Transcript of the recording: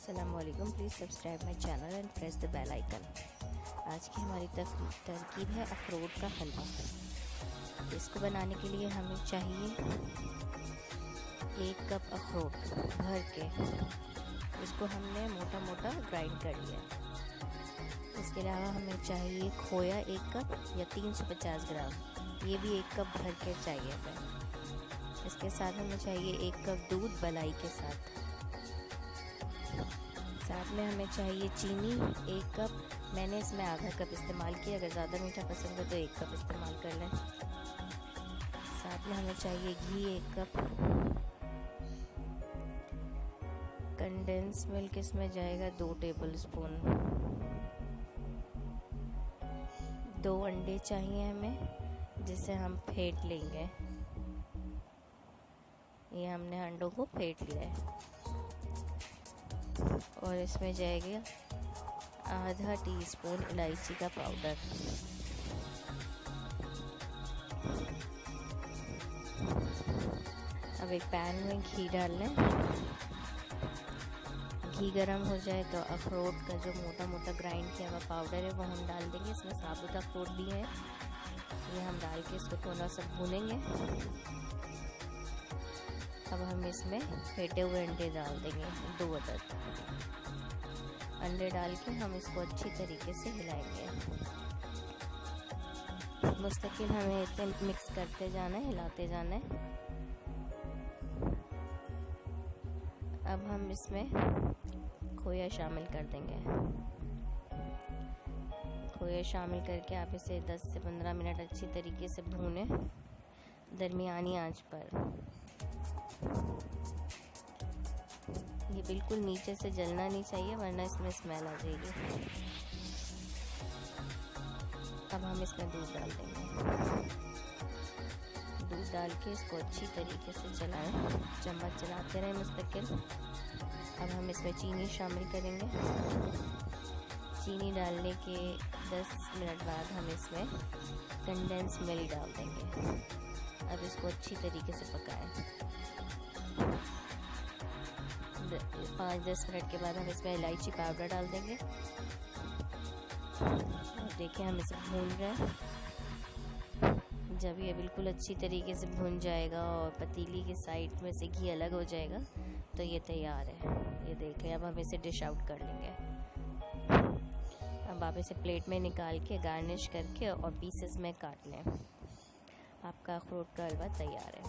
अस्सलामुअलैकुम, please subscribe my channel and press the bell icon. आज की हमारी तरकीब है अखरोट का हलवा। इसको बनाने के लिए हमें चाहिए 1 कप अखरोट भर के, इसको हमने मोटा मोटा ग्राइंड कर लिया। इसके अलावा हमें चाहिए खोया 1 कप या 350 ग्राम, ये भी 1 कप भर के चाहिए हमें। इसके साथ हमें चाहिए 1 कप दूध मलाई के साथ में हमें चाहिए चीनी 1 कप। मैंने इसमें आधा कप इस्तेमाल किया, अगर ज़्यादा मीठा पसंद है तो 1 कप इस्तेमाल कर लें। साथ में हमें चाहिए घी 1 कप। कंडेंस मिल्क इसमें जाएगा 2 टेबल स्पून। 2 अंडे चाहिए हमें, जिसे हम फेंट लेंगे। ये हमने अंडों को फेंट लिया है। और इसमें जाएगा आधा टीस्पून इलायची का पाउडर। अब एक पैन में घी डाल लें। घी गरम हो जाए तो अखरोट का जो मोटा मोटा ग्राइंड किया हुआ पाउडर है वो हम डाल देंगे। इसमें साबुत अखरोट भी है, ये हम डाल के इसको थोड़ा सा भूनेंगे। अब हम इसमें फेंटे हुए अंडे डाल देंगे, 2 अदद अंडे डाल के हम इसको अच्छी तरीके से हिलाएंगे। मुस्तकिल हमें इसे मिक्स करते जाना है, हिलाते जाना है। अब हम इसमें खोया शामिल कर देंगे। खोया शामिल करके आप इसे 10 से 15 मिनट अच्छी तरीके से भूनें, दरमियानी आंच पर। ये बिल्कुल नीचे से जलना नहीं चाहिए, वरना इसमें स्मेल आ जाएगी। अब हम इसमें दूध डाल देंगे। दूध डाल के इसको अच्छी तरीके से चलाएं, चम्मच चलाते रहें मुस्तकिल। अब हम इसमें चीनी शामिल करेंगे। चीनी डालने के 10 मिनट बाद हम इसमें कंडेंस मिल्क डाल देंगे। अब इसको अच्छी तरीके से पकाएं। 5-10 मिनट के बाद हम इसमें इलायची पाउडर डाल देंगे। और देखिए हम इसे भून रहे हैं। जब ये बिल्कुल अच्छी तरीके से भून जाएगा और पतीली के साइड में से घी अलग हो जाएगा तो ये तैयार है। ये देखें, अब हम इसे डिश आउट कर लेंगे। अब आप इसे प्लेट में निकाल के गार्निश करके और पीसेस में काट लें। आपका अखरोट का हलवा तैयार है।